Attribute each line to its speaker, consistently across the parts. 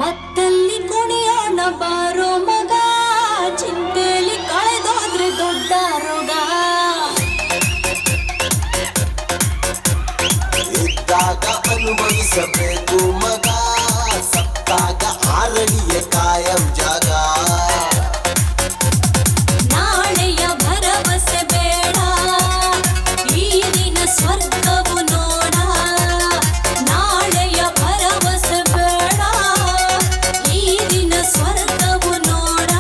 Speaker 1: ಮತ್ತಲ್ಲಿ ಕುಣಿಯೋಣ ಬಾರೋ ಮಗ, ಚಿಂತೆಲಿ ಕಳೆದೋದ್ರೆ ದೊಡ್ಡ ರೋಗ.
Speaker 2: ಇದ್ದಾಗ ಅನುಭವಿಸಬೇಕು ಮಗ, ಸತ್ತಾಗ ಆರಡಿಯ ಕಾಯಂ ಜಾಗ.
Speaker 1: ನಾಳೆಯ ಭರವಸೆ ಬೇಡ, ಈ ದಿನ ಸ್ವರ್ಗವು ನೋಡ. ನಾಳೆಯ ಭರವಸೆ ಬೇಡ, ಈ ದಿನ ಸ್ವರ್ಗವು ನೋಡ.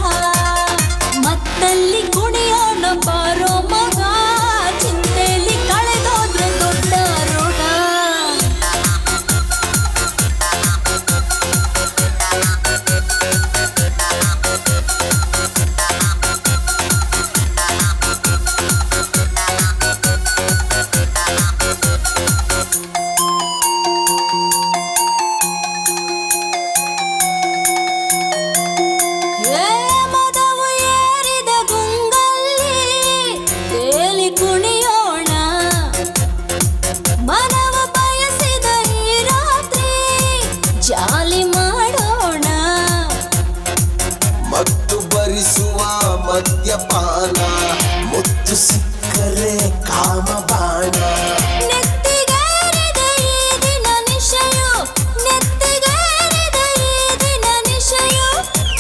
Speaker 1: ಮತ್ತಲ್ಲಿ ಕುಣಿಯೋಣ ಬಾರೋ ಮಗ, ಚಿಂತೆಲಿ ಕಳೆದೋದ್ರೆ ದೊಡ್ಡ ರೋಗ. ಮದವು ಏರಿದ ಗುಂಗಲ್ಲಿ ತೇಲಿ ಕುಣಿಯೋಣ, ಮನವ ಬಯಸಿದ ಈ ರಾತ್ರಿ ಜಾಲಿ ಮಾಡೋಣ.
Speaker 2: ಮತ್ತು ಭರಿಸುವ ಮದ್ಯಪಾನ, ಮುತ್ತು ಸಿಕ್ಕರೆ ಕಾಮಬಾಣ.
Speaker 1: ನೆತ್ತಿಗೇರಿದ ಈ ದಿನ ನಿಶೆಯು, ನೆತ್ತಿಗೇರಿದ ಈ ದಿನ ನಿಶೆಯು.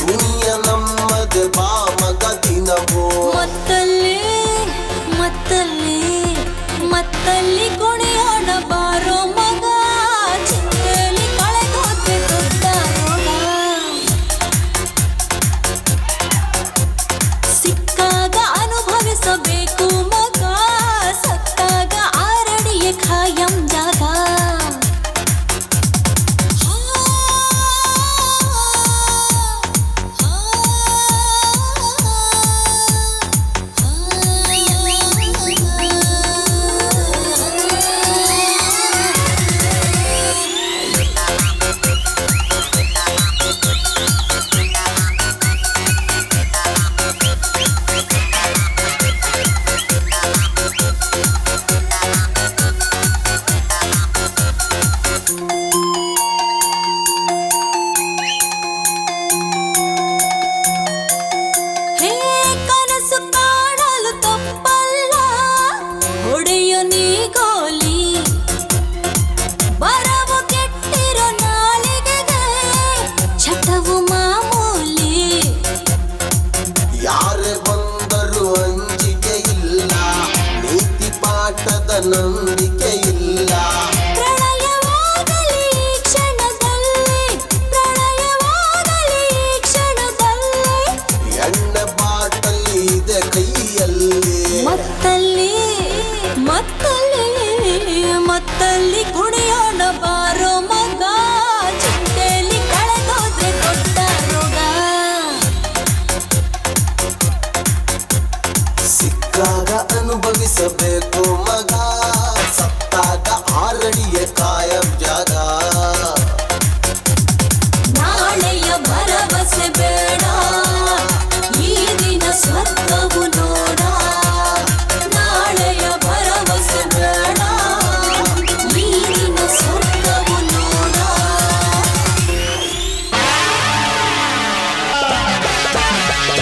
Speaker 2: ದುನಿಯ ನಮ್ಮದೆ ಬಾ ಮಗ ದಿನವೋ.
Speaker 1: ಮತ್ತಲ್ಲಿ ಮತ್ತಲ್ಲಿ ಮತ್ತಲ್ಲಿ ಕುಣಿಯೋಣ ಬಾರೋ ಮಗ, ಚಿಂತೆಲಿ ಕಳೆದೋದ್ರೆ ದೊಡ್ಡ ರೋಗ. ಸಿಕ್ಕಾಗ ಅನುಭವಿಸಬೇಕು ಮಗ, ಸತ್ತಾಗ ಆರಡಿಯ ಖಾಯಂ ಜಾಗ. ಹೇ ಕನಸು ಕಾಣಲು ತಪ್ಪಲ್ಲ, ಹೊಡೆಯು ನೀ ಗೋಲಿ. ಬರವು ಕೆಟ್ಟಿರೋ ನಾಲಿಗೆಗೆ ಚಟವು ಮಾಮೂಲಿ.
Speaker 2: ಯಾರೇ ಬಂದರೂ ಅಂಜಿಕೆ ಇಲ್ಲ, ನೀತಿ ಪಾಠದ ನಂಬಿಕೆ ಇಲ್ಲ.
Speaker 1: ಪ್ರಳಯವಾಗಲಿ ಈ ಕ್ಷಣದಲ್ಲಿ, ಪ್ರಳಯವಾಗಲಿ ಈ ಕ್ಷಣದಲ್ಲಿ.
Speaker 2: ಎಣ್ಣೆ ಬಾಟಲಿ ಇದೆ ಕೈಯಲ್ಲಿ.
Speaker 1: ಮತ್ತಲ್ಲಿ ಮತ್ತಲ್ಲಿ ಮತ್ತಲ್ಲಿ ಕುಣಿಯೋಣ ಬಾರೋ ಮಗ, ಚಿಂತೆಲಿ ಕಳೆದೋದ್ರೆ ದೊಡ್ಡ ರೋಗ.
Speaker 2: ಸಿಕ್ಕಾಗ ಅನುಭವಿಸಬೇಕು ಮಗ, ಸತ್ತಾಗ ಆರಡಿಯ ಕಾಯಂ ಜಾಗ.
Speaker 1: ನಾಳೆಯ ಭರವಸೆ ಬೇಡ, ಈ ದಿನ ಸ್ವರ್ಗವು ನೋಡ. ನಾಳೆಯ ಭರವಸೆ ಬೇಡ, ಈ ದಿನ ಸ್ವರ್ಗವು ನೋಡ.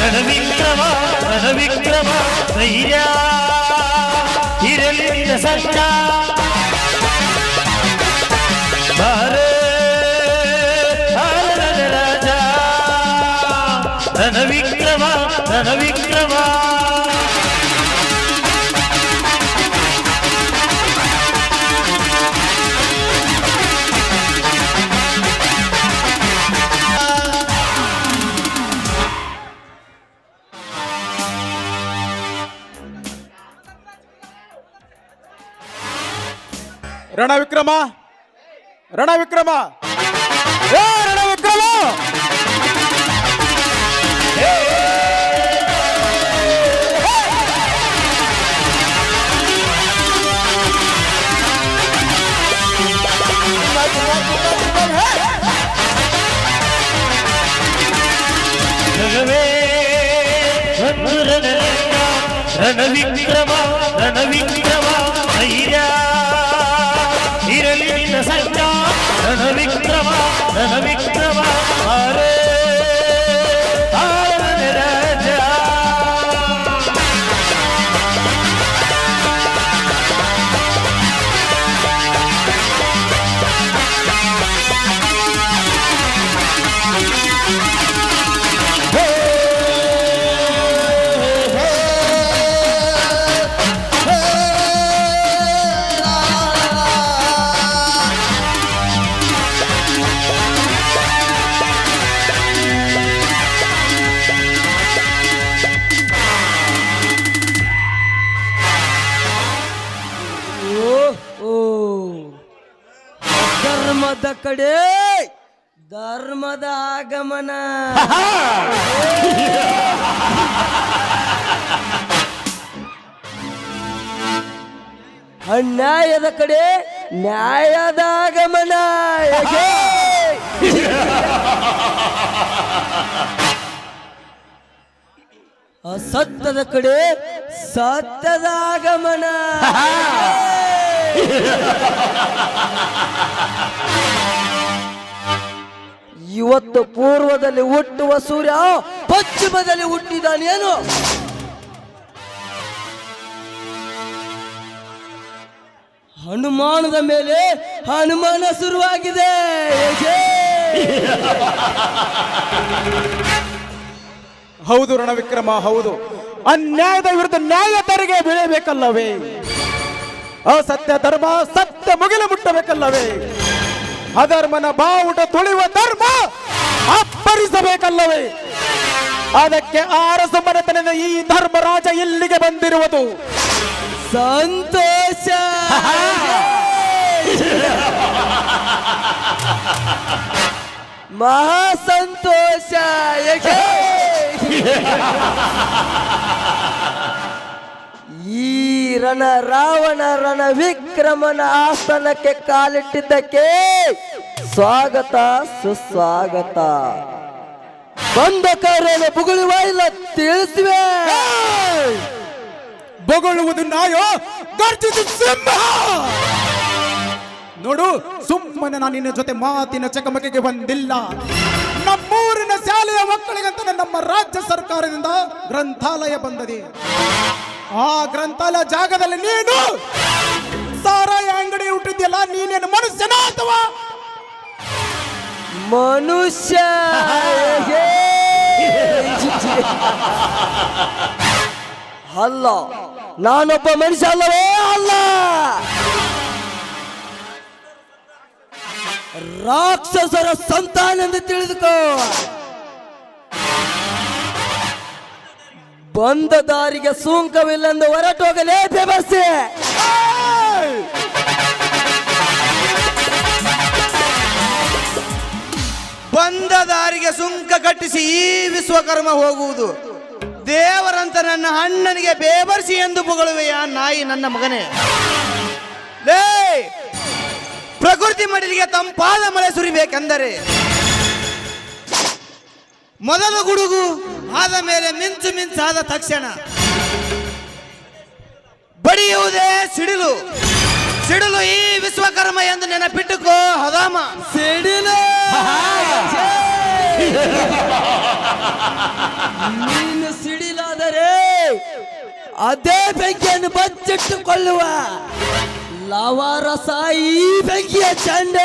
Speaker 3: ರಣವಿಕ್ರಮ ರಣವಿಕ್ರಮ ಧೈರ್ಯ ಇರಲಿ ನಿನ್ನ ಸತ್ಯ. ರಾಜ ರಣವಿಕ್ರಮ ರಣವಿಕ್ರಮ.
Speaker 4: ರಣವಿಕ್ರಮ ರಣವಿಕ್ರಮ ಏ ರಣವಿಕ್ರಮ.
Speaker 3: ಜಗವೇ ಒಂದು ರಣವಿಕ್ರಮ ರಣವಿಕ್ರಮ ಧೈರ್ಯ ಇರಲಿ ನಿನ್ನ ಸತ್ಯ. ರಣವಿಕ್ರಮ ರಣವಿಕ್ರಮ ಅರೆ ತಾಳನೆ ರಾಜ
Speaker 5: ಧರ್ಮದ ಕಡೆ ಧರ್ಮದ ಆಗಮನ. ಅನ್ಯಾಯದ ಕಡೆ ನ್ಯಾಯದ ಆಗಮನ. ಅಸತ್ಯದ ಕಡೆ ಸತ್ಯದ ಆಗಮನ. ಇವತ್ತು ಪೂರ್ವದಲ್ಲಿ ಹುಟ್ಟುವ ಸೂರ್ಯ ಪಶ್ಚಿಮದಲ್ಲಿ ಹುಟ್ಟಿದಾನೇನು? ಹನುಮಾನದ ಮೇಲೆ ಹನುಮಾನ ಶುರುವಾಗಿದೆ.
Speaker 4: ಹೌದು ರಣವಿಕ್ರಮ, ಹೌದು. ಅನ್ಯಾಯದ ವಿರುದ್ಧ ನ್ಯಾಯ ತೆರಿಗೆ ಬೀಳಬೇಕಲ್ಲವೇ? ಅಸತ್ಯ ಧರ್ಮ ಸತ್ಯ ಮುಗಿಲು ಮುಟ್ಟಬೇಕಲ್ಲವೇ? ಅಧರ್ಮನ ಬಾವುಟ ತುಳಿಯುವ ಧರ್ಮ ಅಪ್ಪರಿಸಬೇಕಲ್ಲವೇ? ಅದಕ್ಕೆ ಅರಸು ಮನೆತನದ ಈ ಧರ್ಮರಾಜ ಇಲ್ಲಿಗೆ ಬಂದಿರುವುದು.
Speaker 5: ಸಂತೋಷ, ಮಹಾ ಸಂತೋಷ. ಈ ರಾವಣ ರಣವಿಕ್ರಮನ ಆಸ್ಥಾನಕ್ಕೆ ಕಾಲಿಟ್ಟಿದ್ದಕ್ಕೆ ಸ್ವಾಗತ ಸುಸ್ವಾಗತ. ಬಂದ ಕಾರ್ಯನ ಬುಗುಳುವ ಇಲ್ಲ ತಿಳಿಸುವೆ.
Speaker 4: ಬೊಗಳುವುದು ನಾಯೋ, ಗರ್ಜಿಸು ಸಿಂಹ. ನೋಡು, ಸುಮ್ಮನೆ ನಾನು ನಿನ್ನ ಜೊತೆ ಮಾತಿನ ಚಕಮಕಿಗೆ ಬಂದಿಲ್ಲ. ನಮ್ಮೂರಿನ ಶಾಲೆಯ ಮಕ್ಕಳಿಗಂತ ನಮ್ಮ ರಾಜ್ಯ ಸರ್ಕಾರದಿಂದ ಗ್ರಂಥಾಲಯ ಬಂದದೆ. ಆ ಗ್ರಂಥಾಲಯ ಜಾಗದಲ್ಲಿ ನೀನು ಸಾರಾಯ ಅಂಗಡಿ ಹುಟ್ಟಿದ್ಯಲ್ಲ, ನೀನೇನು ಮನುಷ್ಯನ ಅಥವಾ
Speaker 5: ಮನುಷ್ಯ? ಅಲ್ಲ, ನಾನೊಬ್ಬ ಮನುಷ್ಯ ಅಲ್ಲವೇ ಅಲ್ಲ. ರಾಕ್ಷಸರ ಸಂತಾನ ಎಂದು ತಿಳಿದುಕೋ. ಬಂದ ದಾರಿಗೆ ಸುಂಕವಿಲ್ಲೆಂದು ಹೊರಟೋಗಲೇ ಬೆಬರ್ಸಿ.
Speaker 6: ಬಂದ ದಾರಿಗೆ ಸುಂಕ ಕಟ್ಟಿಸಿ ಈ ವಿಶ್ವಕರ್ಮ ಹೋಗುವುದು. ದೇವರಂತ ನನ್ನ ಅಣ್ಣನಿಗೆ ಬೇಬರ್ಸಿ ಎಂದು ಬೊಗಳುವೆಯ ನಾಯಿ ನನ್ನ ಮಗನೇ. ಲೇ, ಪ್ರಕೃತಿ ಮಡಿಲಿಗೆ ತಂಪಾದ ಮಳೆ ಸುರಿಬೇಕೆಂದರೆ ಮೊದಲು ಗುಡುಗು, ಆದ ಮೇಲೆ ಮಿಂಚು ಮಿಂಚಾದ ತಕ್ಷಣ ಬಡಿಯುವುದೇ ಸಿಡಿಲು. ಸಿಡಿಲು ಈ ವಿಶ್ವಕರ್ಮ ಎಂದು ನೆನಪಿಟ್ಟುಕೋ ಹದಾಮ.
Speaker 5: ಸಿಡಿಲು ನೀನು ಸಿಡಿಲಾದರೆ ಅದೇ ಬೆಂಕಿಯನ್ನು ಬಚ್ಚಿಟ್ಟುಕೊಳ್ಳುವ ಲವರಸ ಈ ಬೆಂಕಿಯ ಚಂಡ.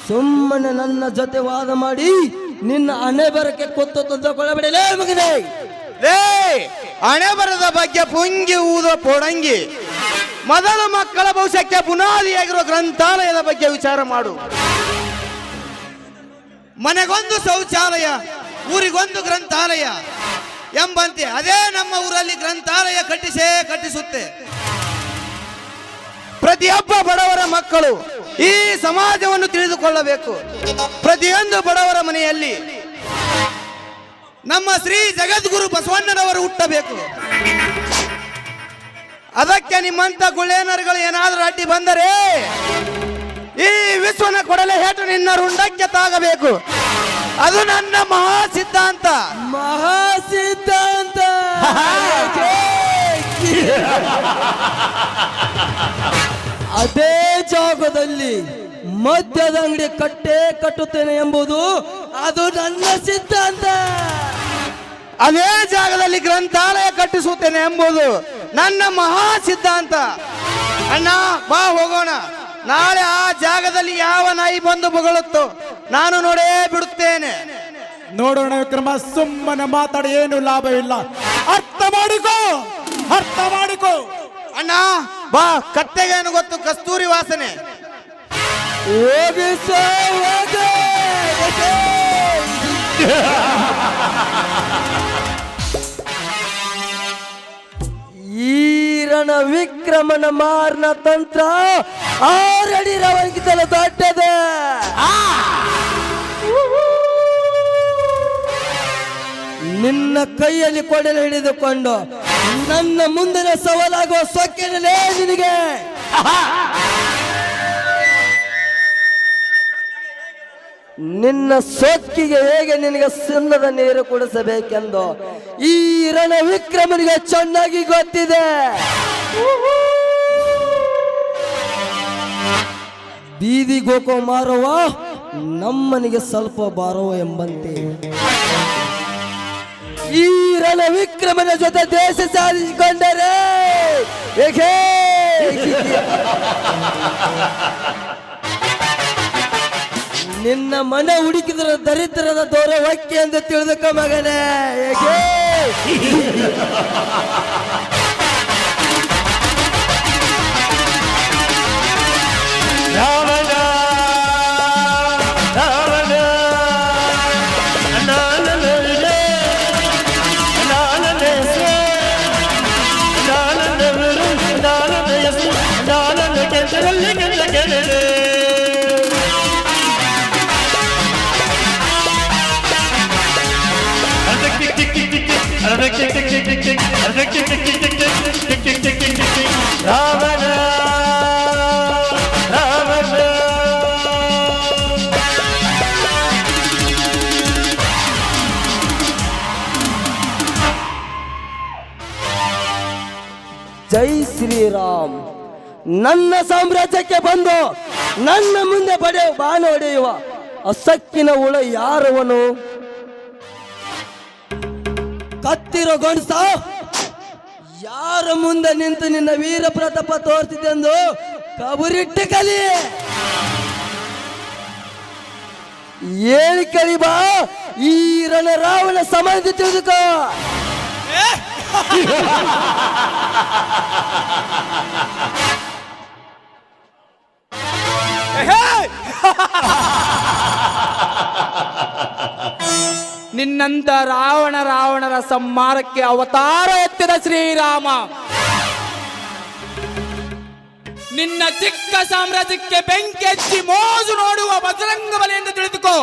Speaker 5: ಸುಮ್ಮನೆ ನನ್ನ ಜೊತೆ ವಾದ ಮಾಡಿ ನಿನ್ನ ಹಣೆ ಬರಕ್ಕೆ ಕೊತ್ತು ತಂದುಕೊಳ್ಳಬೇಡಲೇ ಮಗನೇ.
Speaker 6: ಲೇ, ಹಣೆ ಬರದ ಬಗ್ಗೆ ಪುಂಗಿ ಊದೋ ಪೋಡಂಗಿ. ಮೊದಲು ಮಕ್ಕಳ ಭವಿಷ್ಯಕ್ಕೆ ಬುನಾದಿಯಾಗಿರುವ ಗ್ರಂಥಾಲಯದ ಬಗ್ಗೆ ವಿಚಾರ ಮಾಡು. ಮನೆಗೊಂದು ಶೌಚಾಲಯ, ಊರಿಗೊಂದು ಗ್ರಂಥಾಲಯ ಎಂಬಂತೆ ಅದೇ ನಮ್ಮ ಊರಲ್ಲಿ ಗ್ರಂಥಾಲಯ ಕಟ್ಟಿಸುತ್ತೆ. ಪ್ರತಿಯೊಬ್ಬ ಬಡವರ ಮಕ್ಕಳು ಈ ಸಮಾಜವನ್ನು ತಿಳಿದುಕೊಳ್ಳಬೇಕು. ಪ್ರತಿಯೊಂದು ಬಡವರ ಮನೆಯಲ್ಲಿ ನಮ್ಮ ಶ್ರೀ ಜಗದ್ಗುರು ಬಸವಣ್ಣನವರು ಹುಟ್ಟಬೇಕು. ಅದಕ್ಕೆ ನಿಮ್ಮಂತ ಗುಳ್ಳೇನರುಗಳು ಏನಾದರೂ ಅಡ್ಡಿ ಬಂದರೆ ಈ ವಿಶ್ವನ ಕೊಡಲೆ ಹೇಟು ನಿನ್ನ ರುಂಡಕ್ಕೆ ತಾಗಬೇಕು. ಅದು ನನ್ನ ಮಹಾ ಸಿದ್ಧಾಂತ.
Speaker 5: ಮಹಾ ಸಿದ್ಧಾಂತ. ಅದೇ ಜಾಗದಲ್ಲಿ ಮದ್ಯದ ಅಂಗಡಿ ಕಟ್ಟುತ್ತೇನೆ ಎಂಬುದು ಅದು ನನ್ನ ಸಿದ್ಧಾಂತ.
Speaker 6: ಅದೇ ಜಾಗದಲ್ಲಿ ಗ್ರಂಥಾಲಯ ಕಟ್ಟಿಸುತ್ತೇನೆ ಎಂಬುದು ನನ್ನ ಮಹಾ ಸಿದ್ಧಾಂತ. ಅಣ್ಣ ಬಾ ಹೋಗೋಣ. ನಾಳೆ ಆ ಜಾಗದಲ್ಲಿ ಯಾವ ನಾಯಿ ಬಂದು ಬೊಗಳುತ್ತೋ ನಾನು ನೋಡೇ ಬಿಡುತ್ತೇನೆ.
Speaker 4: ನೋಡೋಣ ವಿಕ್ರಮ, ಸುಮ್ಮನೆ ಮಾತಾಡಿ ಏನು ಲಾಭವಿಲ್ಲ. ಅರ್ಥ ಮಾಡಿಕೋ
Speaker 6: ಅಣ್ಣ ಬಾ, ಕತ್ತೆಗೇನು ಗೊತ್ತು ಕಸ್ತೂರಿ ವಾಸನೆ.
Speaker 5: ಈರನ ವಿಕ್ರಮನ ಮಾರ್ನ ತಂತ್ರ ಆರಡಿ ರವನಿಗಿಂತಲೂ ದೊಡ್ಡದೆ. ನಿನ್ನ ಕೈಯಲ್ಲಿ ಕೊಡಲು ಹಿಡಿದುಕೊಂಡು ನನ್ನ ಮುಂದಿನ ಸವಾಲಾಗುವ ಸೊಕ್ಕಿನಲ್ಲೇ ನಿನಗೆ. ನಿನ್ನ ಸೊಕ್ಕಿಗೆ ಹೇಗೆ ನಿನಗೆ ಸುಣ್ಣದ ನೀರು ಕುಡಿಸಬೇಕೆಂದು ಈ ರಣ ವಿಕ್ರಮನಿಗೆ ಚೆನ್ನಾಗಿ ಗೊತ್ತಿದೆ. ಬೀದಿ ಗೋಕೋ ಮಾರುವ ನಮ್ಮನಿಗೆ ಸ್ವಲ್ಪ ಬಾರುವ ಎಂಬಂತೆ ಈ ರಣ ವಿಕ್ರಮನ ಜೊತೆ ದೇಶ ಸಾಧಿಸಿಕೊಂಡರೆ ನಿನ್ನ ಮನೆ ಹುಡುಕಿದ್ರ ದರಿದ್ರದ ದೌರವಕ್ಕೆ ಎಂದು ತಿಳಿದುಕ ಮಗನೇ. ಏಕೆ
Speaker 3: ರಾವಣ ರಾವಣ ನಾನಲೇ ನಾನಲೇ ನಾನಲೇ ನಾನಲೇ ಕೆಂಚರಲ್ಲಿ ಕೆಂಚ ರಾವಣ ರಾವಣ
Speaker 5: ಜೈ ಶ್ರೀರಾಮ್. ನನ್ನ ಸಾಮ್ರಾಜ್ಯಕ್ಕೆ ಬಂದು ನನ್ನ ಮುಂದೆ ಬಾಣ ಹೊಡೆಯುವ ಅಸಕ್ಕಿನ ಹುಳ ಯಾರವನು? ಕತ್ತಿರೋ ಗಂಡಸ, ಯಾರ ಮುಂದೆ ನಿಂತು ನಿನ್ನ ವೀರ ಪ್ರತಾಪ ತೋರ್ತಿದ್ದೆಂದು ಕಬರಿಟ್ಟು ಕಲಿ. ಹೇಳಿ ಕಲಿ ಬಾ, ಈ ರಣ ರಾವಣ ಸಮಾಧಿ ತಿಳಿದುಕೋ.
Speaker 7: ನಿನ್ನಂತ ರಾವಣರ ಸಂಹಾರಕ್ಕೆ ಅವತಾರ ಎತ್ತಿದ ಶ್ರೀರಾಮ ನಿನ್ನ ಚಿಕ್ಕ ಸಾಮ್ರಾಜ್ಯಕ್ಕೆ ಬೆಂಕಿ ಹಚ್ಚಿ ಮೋಜು ನೋಡುವ ಬಜರಂಗ ಬಲಿ ಎಂದು ತಿಳಿದುಕೋ.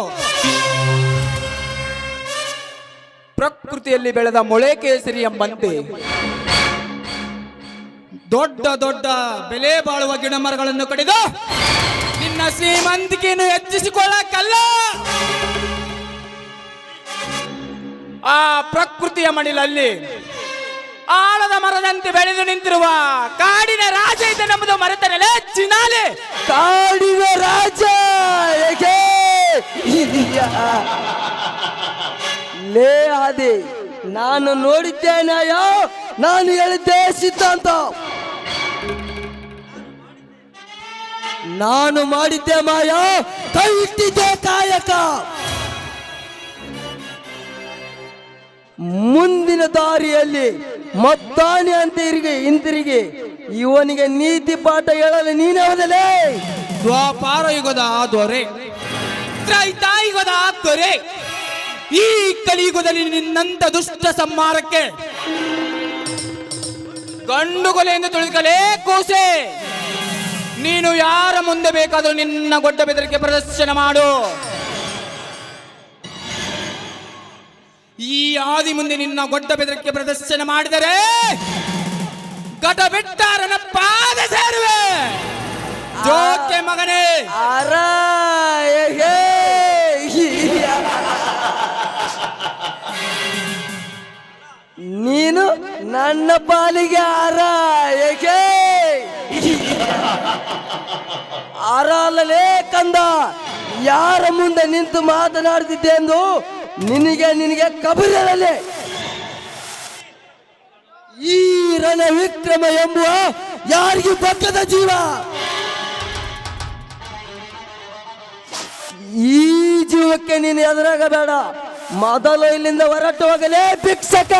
Speaker 7: ಪ್ರಕೃತಿಯಲ್ಲಿ ಬೆಳೆದ ಮೊಳೆ ಕೇಸರಿ ಎಂಬಂತೆ ದೊಡ್ಡ ದೊಡ್ಡ ಬೆಲೆ ಬಾಳುವ ಗಿಡ ಮರಗಳನ್ನು ಕಡಿದು ನಿನ್ನ ಶ್ರೀಮಂತಿಕೆಯನ್ನು ಹೆಚ್ಚಿಸಿಕೊಳ್ಳಕ್ಕಲ್ಲ, ಆ ಪ್ರಕೃತಿಯ ಮಡಿಲಲ್ಲಿ ಆಳದ ಮರದಂತೆ ಬೆಳೆದು ನಿಂತಿರುವ ಕಾಡಿನ ರಾಜ ಇದೆನ್ನುವುದು ಮರೆತರಲೇ ಚಿನಾಲೆ.
Speaker 5: ಕಾಡಿನ ರಾಜ ಲೇ ಆದಿ, ನಾನು ನೋಡಿದ್ದೇನೆಯೋ, ನಾನು ಹೇಳಿದ್ದೆ ಸಿದ್ಧಾಂತ. ನಾನು ಮಾಡಿದ್ದೆ ಮಾಯ, ಕೈ ಇಟ್ಟಿದ್ದೆ ಕಾಯಕ. ಮುಂದಿನ ದಾರಿಯಲ್ಲಿ ಮತ್ತಾನೆ ಅಂತ ಹಿಂತಿರುಗಿ ಇವನಿಗೆ ನೀತಿ ಪಾಠ ಹೇಳಲು ನೀನವದಲೇ.
Speaker 7: ದ್ವಾಪಾರ ಯುಗದ ದೊರೆ, ತ್ರೈತಾಯುಗದ ದೊರೆ, ಈ ಕಲಿಯುಗದಲ್ಲಿ ನಿನ್ನಂತ ದುಷ್ಟ ಸಂಹಾರಕ್ಕೆ ಗಂಡುಗೊಲೆ ಎಂದು ತಿಳಿದುಕಲೇ ಕೂಸೆ. ನೀನು ಯಾರ ಮುಂದೆ ಬೇಕಾದರೂ ನಿನ್ನ ಗೊಡ್ಡ ಬೆದರಿಕೆ ಪ್ರದರ್ಶನ ಮಾಡು. ಈ ಆದಿ ಮುಂದೆ ನಿನ್ನ ಗೊಡ್ಡ ಬೆದರಿಕೆ ಪ್ರದರ್ಶನ ಮಾಡಿದರೆ ಗಟ ಬಿಟ್ಟಾರನ ಪಾದ ಸೇರುವೆ. ಜೋಕೆ ಮಗನೇ.
Speaker 5: ನೀನು ನನ್ನ ಪಾಲಿಗೆ ಆರ ಏಕೆ ಆರಲ್ಲೇ ಕಂದ, ಯಾರ ಮುಂದೆ ನಿಂತು ಮಾತನಾಡ್ತಿದ್ದೆ ಎಂದು ನಿನಗೆ ಕಬರಿರಲಿ. ಈ ರಣ ವಿಕ್ರಮ ಎಂಬುವ ಯಾರಿಗೂ ಪಕ್ಕದ ಜೀವ. ಈ ಜೀವಕ್ಕೆ ನೀನು ಎದುರಾಗಬೇಡ. ಮೊದಲು ಇಲ್ಲಿಂದ ಹೊರಟು ಹೋಗಲೇ ಭಿಕ್ಷಕ.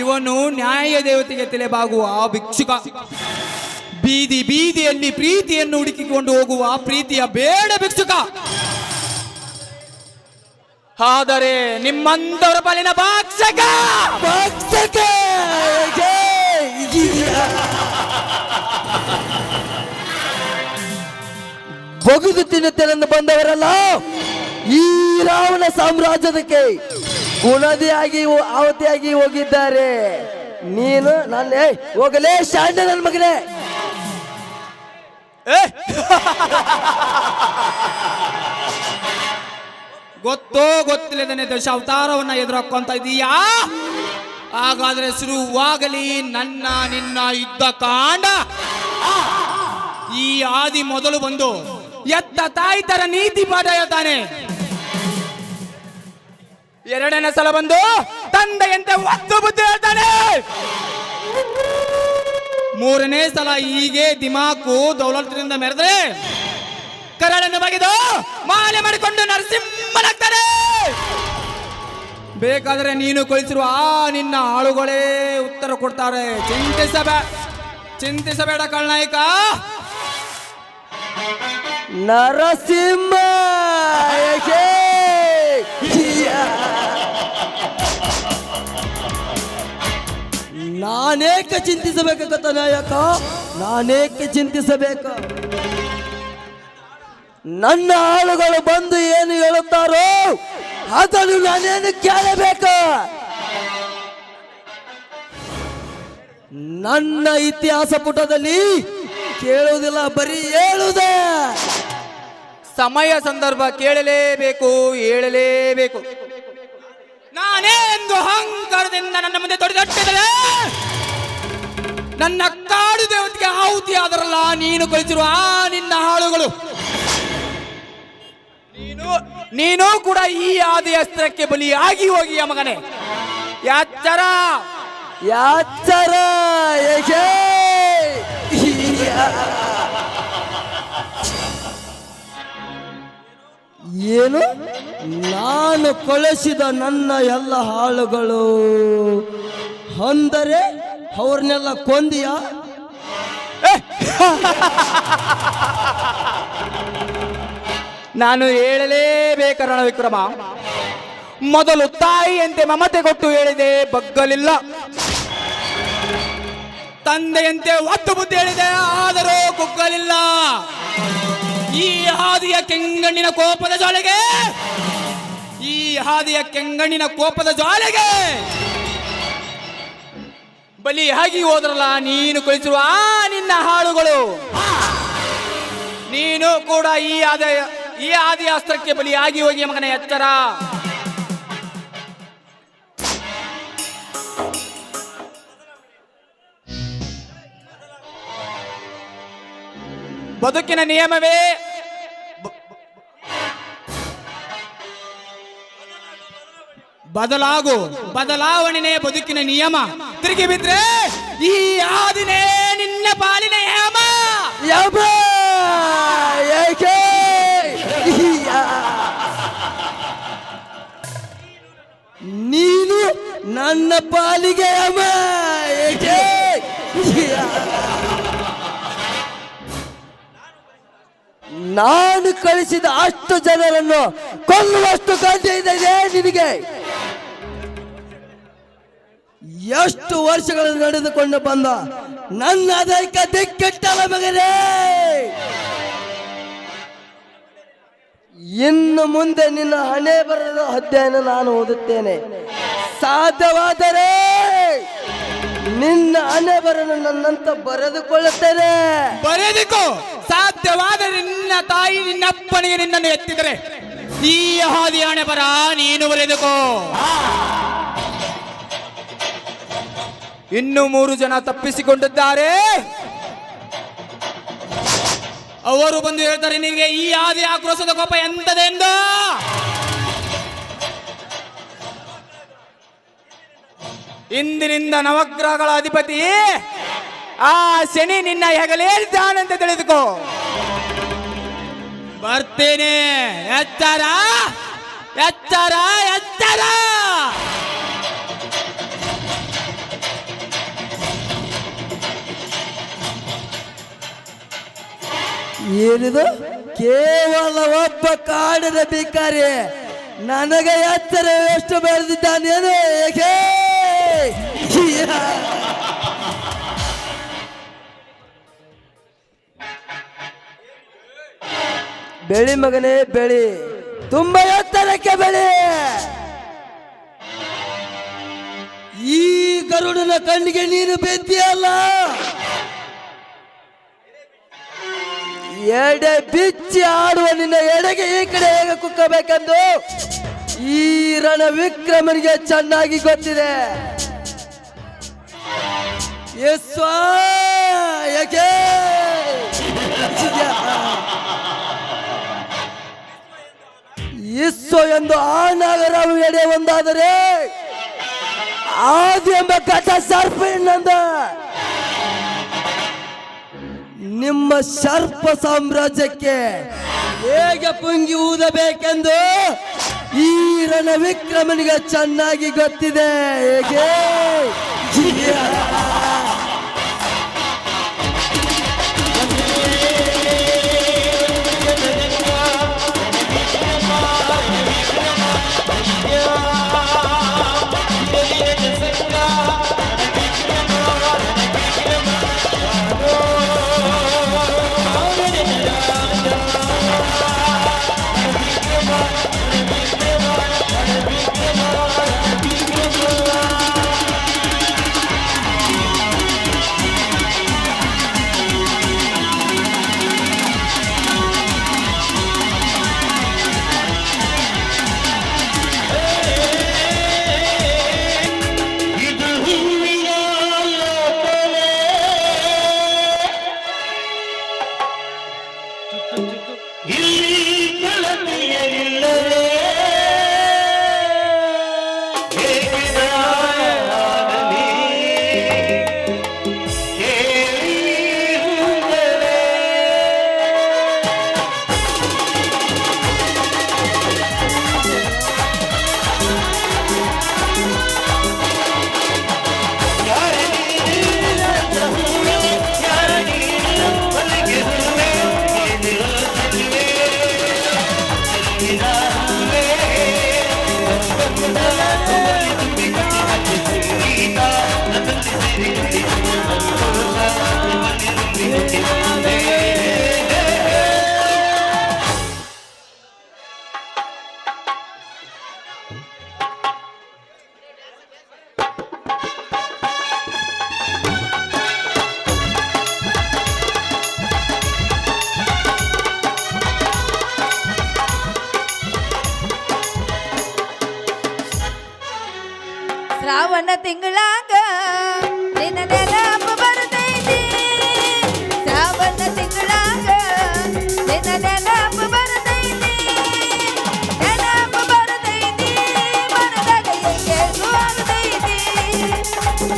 Speaker 7: ಇವನು ನ್ಯಾಯ ದೇವತೆಗೆ ತಲೆಬಾಗುವ ಭಿಕ್ಷುಕ. ಬೀದಿ ಬೀದಿಯಲ್ಲಿ ಪ್ರೀತಿಯನ್ನು ಹುಡುಕಿಕೊಂಡು ಹೋಗುವ ಪ್ರೀತಿಯ ಬೇಡ ಭಿಕ್ಷುಕ. ಆದರೆ ನಿಮ್ಮಂತವರ ಪಾಲಿನ ಭಕ್ಷಕ.
Speaker 5: ಬಗುದು ತಿನ್ನುತ್ತೇನೆಂದು ಬಂದವರಲ್ಲ ಈ ರಾವಣ ಸಾಮ್ರಾಜ್ಯದಕ್ಕೆ ಗುಣದಿಯಾಗಿ ಆವತಿಯಾಗಿ ಹೋಗಿದ್ದಾರೆ. ನೀನು ನನ್ನ ಹೋಗಲೇ ಶಾಂಡ ನನ್ನ ಮಗನೇ.
Speaker 7: ಗೊತ್ತೋ ಗೊತ್ತಿಲ್ಲದನೆ ದಶಾವತಾರವನ್ನ ಎದುರಾಕೊಂತ ಇದೀಯಾ? ಹಾಗಾದ್ರೆ ಶುರುವಾಗಲಿ ನನ್ನ ನಿನ್ನ ಯುದ್ಧ ಕಾಂಡ. ಈ ಆದಿ ಮೊದಲು ಬಂದು ಎತ್ತ ತಾಯಿ ತರ ನೀತಿ ಪಾಠ ಹೇಳ್ತಾನೆ. ಎರಡನೇ ಸಲ ಬಂದು ತಂದೆಯಂತೆ ಒತ್ತು ಬುದ್ಧಿ ಹೇಳ್ತಾನೆ. ಮೂರನೇ ಸಲ ಹೀಗೆ ದಿಮಾಕು ದೌಲತ್ರಿಂದ ಮೆರೆದ್ರೆ ಕರಳನ್ನು ಬಗೆದು ಮಾಲೆ ಮಾಡಿಕೊಂಡು ನರಸಿಂಹನಾಗ್ತಾನೆ. ಬೇಕಾದ್ರೆ ನೀನು ಕಳಿಸಿರುವ ನಿನ್ನ ಆಳುಗಳೇ ಉತ್ತರ ಕೊಡ್ತಾರೆ. ಚಿಂತಿಸಬೇಡ ಕಳ್ನಾಯಕ.
Speaker 5: ನರಸಿಂಹ ನಾನೇಕೆ ಚಿಂತಿಸಬೇಕತ್ತ ನಾಯಕ? ನಾನೇಕೆ ಚಿಂತಿಸಬೇಕು? ನನ್ನ ಆಳುಗಳು ಬಂದು ಏನು ಹೇಳುತ್ತಾರೋ ಅದನ್ನು ನಾನೇನು ಕೇಳಬೇಕು? ನನ್ನ ಇತಿಹಾಸ ಪುಟದಲ್ಲಿ ಕೇಳುವುದಿಲ್ಲ, ಬರೀ ಹೇಳುವುದೇ.
Speaker 7: ಸಮಯ ಸಂದರ್ಭ ಕೇಳಲೇಬೇಕು, ಹೇಳಲೇಬೇಕು. ನಾನೇ ಎಂದು ಅಹಂಕಾರದಿಂದ ನನ್ನ ಮುಂದೆ ತೊಡೆದಟ್ಟಿದರೆ ನನ್ನ ಕಾಡು ದೇವತೆಗೆ ಆಹುತಿ ಆದರಲ್ಲ ನೀನು ಕಳಿಸಿರುವ ನಿನ್ನ ಹಾಳುಗಳು. ನೀನು ಕೂಡ ಈ ಆದಿ ಅಸ್ತ್ರಕ್ಕೆ ಬಲಿಯಾಗಿ ಹೋಗಿಯ ಮಗನೇ. ಯಾಚರ
Speaker 5: ಯಾಚರ ಏನು? ನಾನು ಕಳಿಸಿದ ನನ್ನ ಎಲ್ಲ ಹಾಳುಗಳು ಅಂದರೆ ಅವ್ರನ್ನೆಲ್ಲ ಕೊಂದಿಯ?
Speaker 7: ನಾನು ಹೇಳಲೇಬೇಕ ರಣವಿಕ್ರಮ. ಮೊದಲು ತಾಯಿಯಂತೆ ಮಮತೆ ಕೊಟ್ಟು ಹೇಳಿದೆ, ಬಗ್ಗಲಿಲ್ಲ. ತಂದೆಯಂತೆ ಒತ್ತು ಬುದ್ಧಿ ಹೇಳಿದೆ, ಆದರೂ ಕುಗ್ಗಲಿಲ್ಲ. ಈ ಹಾದಿಯ ಕೆಂಗಣ್ಣಿನ ಕೋಪದ ಜ್ವಾಲೆಗೆ ಬಲಿಯಾಗಿ ಹೋದ್ರಲ್ಲ ನೀನು ಕಳಿಸಿರುವ ನಿನ್ನ ಹಾಳುಗಳು. ನೀನು ಕೂಡ ಈ ಆದಿ ಅಸ್ತ್ರಕ್ಕೆ ಬಲಿಯಾಗಿ ಹೋಗಿ ಮಗನ. ಎಚ್ಚರ. ಬದುಕಿನ ನಿಯಮವೇ ಬದಲಾವಣೆ ಬದುಕಿನ ನಿಯಮ. ತಿರುಗಿ ಬಿದ್ರೆ ಈ ಆದಿನೇ ನಿನ್ನ ಪಾಲಿನ ಯಮ.
Speaker 5: ನೀನು ನನ್ನ ಪಾಲಿಗೆ ಯಮ. ನಾನು ಕಳಿಸಿದ ಅಷ್ಟು ಜನರನ್ನು ಕೊಲ್ಲುವಷ್ಟು ಗಂಟೆ ಇದೆ ನಿನಗೆ. ಎಷ್ಟು ವರ್ಷಗಳು ನಡೆದುಕೊಂಡು ಬಂದ ನನ್ನ ದೈಕ ದಿಕ್ಕೆಟ್ಟಲ ಮಗನೇ. ಇನ್ನು ಮುಂದೆ ನಿನ್ನ ಹಣೆ ಬರದ ಅಧ್ಯಯನ ನಾನು ಓದುತ್ತೇನೆ. ಸಾಧ್ಯವಾದರೆ ನಿನ್ನ ಹಣೆ ಬರನ್ನು ನನ್ನಂತ ಬರೆದುಕೊಳ್ಳುತ್ತೇನೆ.
Speaker 7: ಬರೆದಿಕೋ. ಸಾಧ್ಯವಾದರೆ ನಿನ್ನ ತಾಯಿ ನಿನ್ನಪ್ಪನಿಗೆ ನಿನ್ನನ್ನು ಎತ್ತಿದರೆ ಈ ಹಾದಿ ಹಣೆ ಬರ ನೀನು ಬರೆದುಕೋ. ಇನ್ನು 3 ಜನ ತಪ್ಪಿಸಿಕೊಂಡಿದ್ದಾರೆ. ಅವರು ಬಂದು ಹೇಳ್ತಾರೆ ನಿನಗೆ ಈ ಆದಿ ಆಕ್ರೋಶದ ಕೋಪ ಎಂತದೆಂದು. ಇಂದಿನಿಂದ ನವಗ್ರಹಗಳ ಅಧಿಪತಿ ಆ ಶನಿ ನಿನ್ನ ಹೆಗಲೇರಿದ್ದಾನಂತ ತಿಳಿದುಕೋ. ಬರ್ತೇನೆ. ಎಚ್ಚರ ಎಚ್ಚರ ಎಚ್ಚರ.
Speaker 5: ಏನಿದು? ಕೇವಲ ಒಬ್ಬ ಕಾಡಿನ ಭಿಕಾರಿ ನನಗೆ ಎತ್ತರ ಎಷ್ಟು ಬೆಳೆದಿದ್ದಾನೇನು? ಏಕೆ ಬೆಳಿ ಮಗನೇ ಬೆಳಿ, ತುಂಬಾ ಎತ್ತರಕ್ಕೆ ಬೆಳಿ. ಈ ಗರುಡನ ಕಣ್ಣಿಗೆ ನೀನು ಬೆದ್ದಿಯಲ್ಲ, ಎಡೆ ಬಿಚ್ಚಿ ಆಡುವ ನಿನ್ನ ಎಡೆಗೆ ಈ ಕಡೆ ಹೇಗೆ ಕುಕ್ಕಬೇಕೆಂದು ಈ ರಣ ವಿಕ್ರಮನಿಗೆ ಚೆನ್ನಾಗಿ ಗೊತ್ತಿದೆ. ಯಾಕೆ ಇಸ್ಸೋ ಎಂದು ಆ ನಾಗರಾವು ಎಡೆ ಒಂದಾದರೆ ಆದಿ ಎಂಬ ಘಟ ಸರ್ಪ ಇನ್ನೊಂದ. ನಿಮ್ಮ ಸರ್ಪ ಸಾಮ್ರಾಜ್ಯಕ್ಕೆ ಹೇಗೆ ಪುಂಗಿ ಊದಬೇಕೆಂದು ಈ ರಣ ವಿಕ್ರಮನಿಗೆ ಚೆನ್ನಾಗಿ ಗೊತ್ತಿದೆ. ಹೇಗೆ
Speaker 8: ಶ್ರಾವಣ ತಿಂಗಳಾಗ ನಿನ್ನ ನೆನಪು ಬರ್ತೈತಿ. ಶ್ರಾವಣ ತಿಂಗಳಾಗ ನಿನ್ನ ನೆನಪು ಬರ್ತೈತಿ. ನೆನಪು ಬರ್ತೈತಿ ಮನದಾಗ ಹೆಂಗೆಂಗು ಆಗ್ತೈತಿ.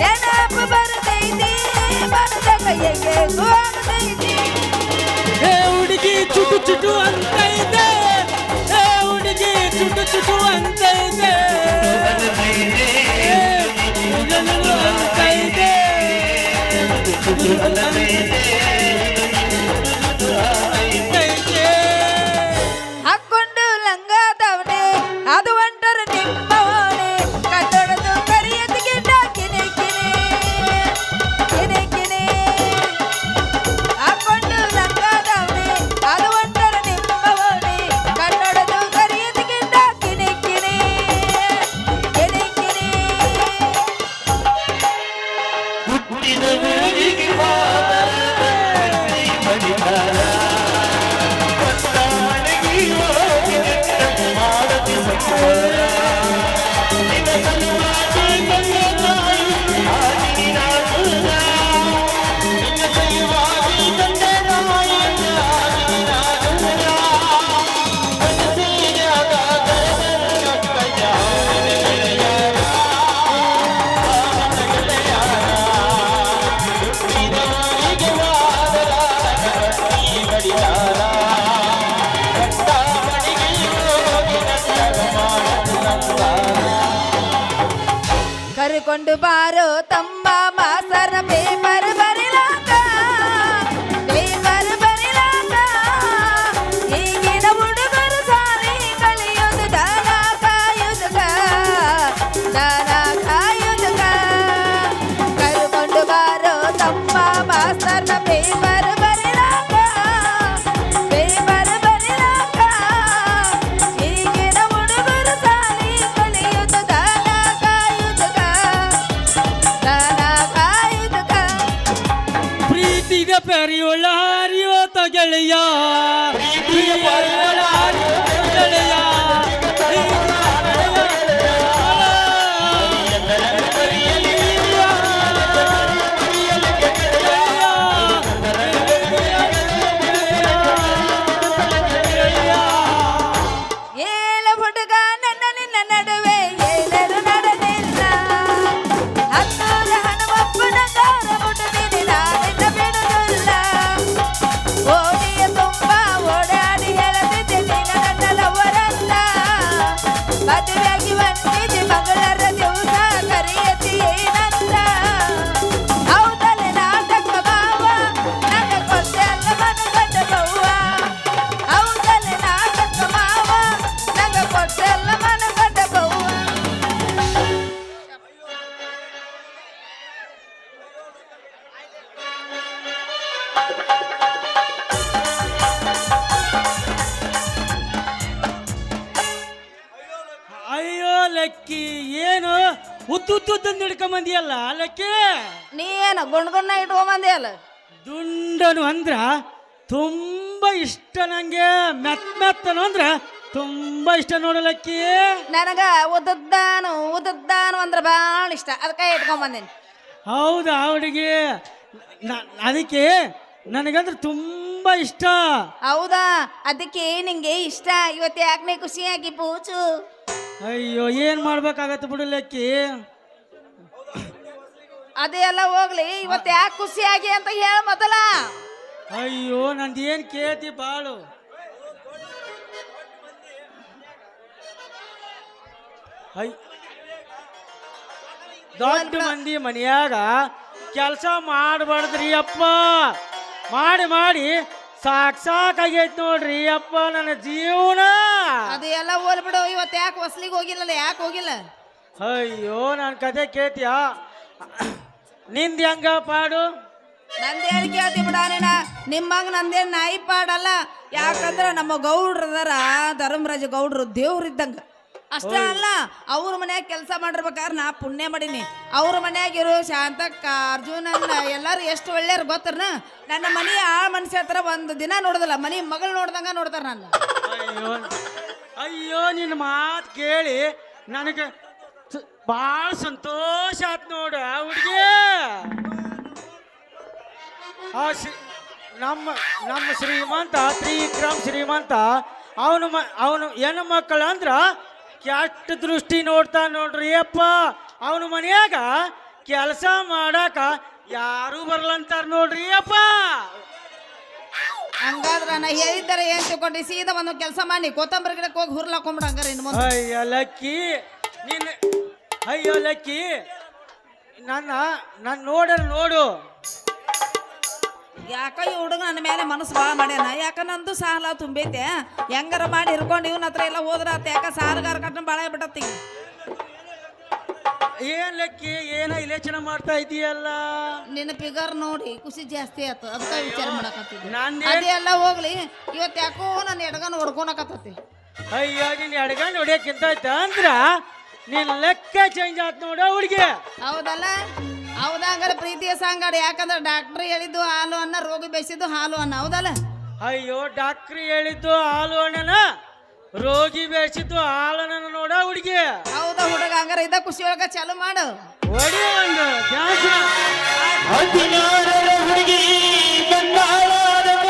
Speaker 8: ನೆನಪು ಬರ್ತೈತಿ ಮನದಾಗ ಹೆಂಗೆಂಗು ಆಗ್ತೈತಿ.
Speaker 7: ಏ ಹುಡುಗಿ ಚುಟು ಚುಟು ಅಂತ ಇದೆ. ಏ ಹುಡುಗಿ ಚುಟು ಚುಟು ಅಂತ ಇದೆ.
Speaker 8: ಹಾಕೊಂಡು ಲಂಗಾದವನೆ ಅದು ಒಂಟರ ನಿಮ್ಮವನೆ ಕಟ್ಟಡದು ಕರಿಯತಿಗೆ ಕಿನೆ ಕಿನೆ ಕಿನೆ ಕಿನೆ. ಹಾಕೊಂಡು ಲಂಗಾದವನೆ ಅದು ಒಂಟರ ನಿಮ್ಮವನೆ ಕಟ್ಟಡದು ಕರಿಯತಿಗೆ ಕಿನೆ ಕಿನೆ ಕಿನೆ ಕಿನೆ. ಕರ್ಕೊಂಡು ಬಾರೋ ತಮ್ಮ ಮಾಸರ ಪೇಪರ್ ಬರಿಲಾಕ ಪೇಪರ್ ಬರಿಲಾಕ ಈಗಿನ ಹುಡುಗರು ಸಾಲಿ ಕಲಿಯೋದು ದಾನ ಕಾಯುವುದಕ ಕರ್ಕೊಂಡು ಬಾರೋ ತಮ್ಮ ಮಾಸರ ಪೇಪರ್ ಬರಿಲಾಕ ಪೇಪರ್ ಬರಿಲಾಕ ಈಗಿನ ಹುಡುಗರು ಸಾಲಿ ಕಲಿಯೋದು ದಾನ ಕಾಯುವುದಕ
Speaker 3: ಪ್ರೀತಿಗೆ ಪೆರಿಯೋಳ ಹರಿಯೋತ ಗೆಳೆಯ ಪ್ರೀತಿಗೆ ಪೆರಿಯೋಳ ಹರಿಯೋತ ಗೆಳೆಯ
Speaker 8: ಏಳ ಹುಡುಗ ನನ್ನ ನಿನ್ನ ನಡುವೆ ಏಳರು ನಡೆದಿಲ್ಲ ಹತ್ತೂರ ಹನುಮಪ್ಪನ ದಾರ ಮುಟ್ಟದಿನಿ ನಾನಿನ್ನ ಬಿಡುವುದಿಲ್ಲ ಓಡಿಯ ತುಂಬ ಓಡಾಡಿ ಹೇಳದಿದ್ದೆ ನೀನ ನನ್ನ ಲವರಲ್ಲ ಮದುವೆಯಾಗಿ ಬಂದಿದ್ದೆ ಮಂಗಳರ ದಿವಸ ಕರೆಯತಿ ಏನಂತ ಹೌದಲ್ಲ ನಾಟಕ ಭಾವ ನನ್ನ ಕೊಟ್ಟೆ ಅಲ್ಲ ಮನಗಂಡ ಬವ್ವ ಹೌದಲ್ಲ ನಾಟಕ ಮಾವ ನಂಗ ಕೊಟ್ಟೆಲ್ಲ ಮನಗಂಡ ಬವ್ವ
Speaker 3: ಅಯ್ಯೋ ಲಕ್ಕಿ ಏನು ಉದ್ದುದ್ದಂದು ಹಿಡ್ಕೊಂಬಂದಿಯಲ್ಲ ಲಕ್ಕಿ
Speaker 8: ನೀ ಏನು ಗುಂಡ್ಗುಣ್ಣ ಇಟ್ಕೊಂಬಂದಿ ಅಲ್ಲ
Speaker 3: ದುಂಡನು ಅಂದ್ರ ತುಂಬಾ ಇಷ್ಟ ನಂಗೆ ಮೆತ್ತನು ಅಂದ್ರ ತುಂಬಾ ಇಷ್ಟ ನೋಡಲಕ್ಕಿ
Speaker 8: ನನಗ ಉದ್ದದ್ದಾನು ಅಂದ್ರ ಭಾಳ ಇಷ್ಟ ಅದಕ್ಕೆ ಇಟ್ಕೊಂಬಂದೇನಿ
Speaker 3: ಹೌದಾ ಹುಡುಗಿ ಅದಕ್ಕೆ ನನಗಂದ್ರೆ ತುಂಬಾ ಇಷ್ಟ
Speaker 8: ಹೌದಾ ಅದಕ್ಕೆ ನಿಂಗೆ ಇಷ್ಟ ಇವತ್ತು ಯಾಕೆ ಖುಷಿಯಾಗಿ ಪೂಚು
Speaker 3: ಅಯ್ಯೋ ಏನ್ ಮಾಡ್ಬೇಕಾಗತ್ತೆ ಬಿಡಲಕ್ಕಿ
Speaker 8: ಅದೇ ಎಲ್ಲ ಹೋಗ್ಲಿ ಇವತ್ತು ಯಾಕೆ ಖುಷಿಯಾಗಿ ಅಂತ ಹೇಳ ಮೊದಲ
Speaker 3: ಅಯ್ಯೋ ನಂದೇನ್ ಕೇಳ್ತಿ ಬಾಳು ದೊಡ್ಡ ಮಂದಿ ಮನ್ಯಾಗ ಕೆಲಸ ಮಾಡಬಾರ್ದ್ರಿ ಅಪ್ಪ ಮಾಡಿ ಮಾಡಿ ಸಾಕಾಗೈತ್ ನೋಡ್ರಿ ಅಪ್ಪ ನನ್ನ ಜೀವನ
Speaker 8: ಅದು ಎಲ್ಲ ಹೋಲ್ಬಿಡು ಇವತ್ತು ಯಾಕೆ ಹೊಸ್ಲಿಗೆ ಹೋಗಿಲ್ಲಲ್ಲ ಯಾಕೆ ಹೋಗಿಲ್ಲ
Speaker 3: ಅಯ್ಯೋ ನನ್ನ ಕತೆ ಕೇಳ್ತೀಯ ನಿಂದ ಹೆಂಗ ಪಾಡು
Speaker 8: ನಂದೇನು ಕೇಳ್ತಿ ಬಿಡಾನೇನ ನಿಮ್ಮಂಗ ನಂದೇನು ನಾಯಿ ಪಾಡಲ್ಲ ಯಾಕಂದ್ರೆ ನಮ್ಮ ಗೌಡ್ರದಾರ ಧರ್ಮರಾಜ ಗೌಡ್ರು ದೇವ್ರಿದ್ದಂಗ ಅಷ್ಟೇ ಅಲ್ಲ ಅವ್ರ ಮನ್ಯಾಗ ಕೆಲಸ ಮಾಡಿರ್ಬೇಕಾದ್ರೆ ನಾ ಪುಣ್ಯ ಮಾಡೀನಿ ಅವ್ರ ಮನ್ಯಾಗಿರೋ ಶಾಂತಕ್ಕ ಅರ್ಜುನನ್ನ ಎಲ್ಲರೂ ಎಷ್ಟು ಒಳ್ಳೆಯವ್ರು ಗೊತ್ತರ್ನ ನನ್ನ ಮನೆ ಆ ಮನುಷ್ಯ ಹತ್ರ ಒಂದು ದಿನ ನೋಡೋದಿಲ್ಲ ಮನೆ ಮಗಳು ನೋಡ್ದಂಗ ನೋಡ್ತಾರ ನನ್ನ
Speaker 3: ಅಯ್ಯೋ ಅಯ್ಯೋ ನಿನ್ನ ಮಾತು ಕೇಳಿ ನನಗೆ ಭಾಳ ಸಂತೋಷ ಆತ್ ನೋಡ ಹುಡುಗಿ ನಮ್ಮ ಶ್ರೀಮಂತ ತ್ರಿವಿಕ್ರಮ್ ಶ್ರೀಮಂತ ಅವನು ಹೆಣ್ಣು ಮಕ್ಕಳು ಅಂದ್ರ ಕೆಟ್ಟ ದೃಷ್ಟಿ ನೋಡ್ತಾ ನೋಡ್ರಿ ಅಪ್ಪ ಅವನ ಮನ್ಯಾಗ ಕೆಲಸ ಮಾಡಾಕ ಯಾರು ಬರ್ಲಂತಾರ ನೋಡ್ರಿ ಅಪ್ಪ
Speaker 8: ಹಂಗಾದ್ರ ನಾ ಹೇಳಿದ್ದಾರೆ ಏನ್ ತಿಳ್ಕೊಂಡ್ರಿ ಸೀದಾ ಒಂದು ಕೆಲಸ ಮಾಡಿ ಕೊತ್ತಂಬರಿ ಗಿಡಕ್ಕೆ ಹೋಗಿ ಹುರ್ಲಾಕೊಂಬಿಡ ಹಂಗಾರ ಇನ್ನು ಮುಂದೆ
Speaker 3: ಅಯ್ಯ ಲಕ್ಕಿ ನಿನ್ನ ಅಯ್ಯೋ ಲಕ್ಕಿ ನನ್ನ ನೋಡು
Speaker 8: ಯಾಕ ಈ ಹುಡುಗ ನನ್ನ ಮೇಲೆ ಮನಸ್ಸು ಭಾಳ ಮಾಡ್ಯಾನ ಯಾಕ ನಂದು ಸಾಲ ತುಂಬೈತೆ ಹೆಂಗಾರ ಮಾಡಿ ಹಿರ್ಕೊಂಡು ಇವನ ಹತ್ರ ಎಲ್ಲ ಹೋದ್ರ ಆತ ಯಾಕ ಸಾಲಗಾರ ಕಟ್ಟಣ ಭಾಳ ಬಿಟ್ಟತ್ತಿ
Speaker 3: ಏನ್ ಲಕ್ಕಿ ಏನ ಇಲೇಚನ ಮಾಡ್ತಾ ಇದೀಯಲ್ಲ
Speaker 8: ನಿನ್ನ ಫಿಗರ್ ನೋಡಿ ಖುಷಿ ಜಾಸ್ತಿ ಆಯ್ತು ಅದಕ್ಕೆ ವಿಚಾರ ಮಾಡಕತ್ತಿದ್ದೆ
Speaker 3: ನಂದೇ
Speaker 8: ಅದೇ ಎಲ್ಲ ಹೋಗ್ಲಿ ಇವತ್ತು ಯಾಕೋ ನನ್ನ ಎಡಗನ ಹೊಡ್ಕೊಳಕತ್ತತಿ
Speaker 3: ಅಯ್ಯೋ ನೀನ್ ಎಡಗಂಡ್ ಹೊಡಿಯಕ್ಕಿಂತ ಅಂದ್ರ ನಿನ್ ಲೆಕ್ಕ ಚೇಂಜ್ ಆತ್ ನೋಡ ಹುಡುಗಿ
Speaker 8: ಹೌದಲ್ಲ ಹೌದಾ ಹಂಗಾರೆ ಪ್ರೀತಿಯ ಸಾಂಗಾಡ ಯಾಕಂದ್ರೆ ಡಾಕ್ಟ್ರ್ ಹೇಳಿದ್ದು ಹಾಲು ಅನ್ನ ರೋಗಿ ಬೇಯಿಸಿದ್ದು ಹಾಲು ಅನ್ನ ಹೌದಲ್ಲ
Speaker 3: ಅಯ್ಯೋ ಡಾಕ್ಟ್ರಿ ಹೇಳಿದ್ದು ಹಾಲು ಹಣ್ಣನ ರೋಗಿ ಬೇಯಿಸಿದ್ದು ಹಾಲನ್ನ ನೋಡ ಹುಡುಗಿ
Speaker 8: ಹೌದಾ ಹುಡುಗ ಹಂಗಾರೆ ಇದ ಖುಷಿ ಒಳಗ ಚಾಲು ಮಾಡು
Speaker 3: ಹೊಡಿ ಒಂದು ಡ್ಯಾನ್ಸ್
Speaker 6: ಹುಡುಗಿ ಬಂದಾಳಾದವ.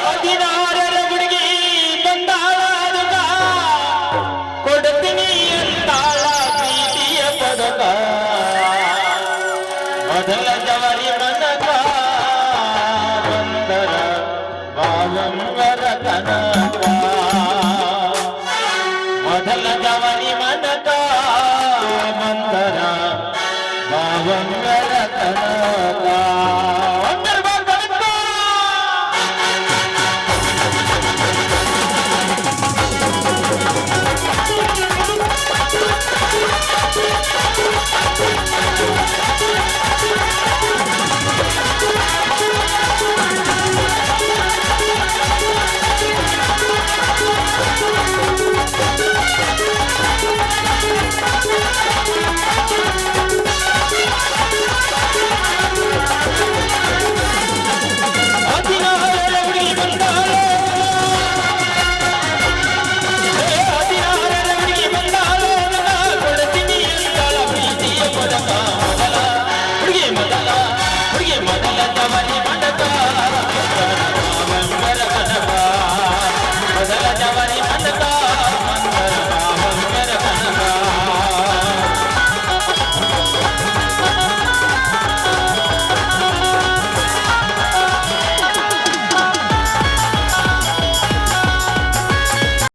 Speaker 6: ಹದಿನಾರರ ಹುಡುಗಿ ಬಂದಾಳಾದವ. ಕೊಡ್ತೀನಿ ಅಂತಾಳ ಪ್ರೀತಿಯ ಪದಕ ಮೊದಲ ಜವರಿ ಮನಕ ಬಂದರ ಬಾಲಮ್ಮ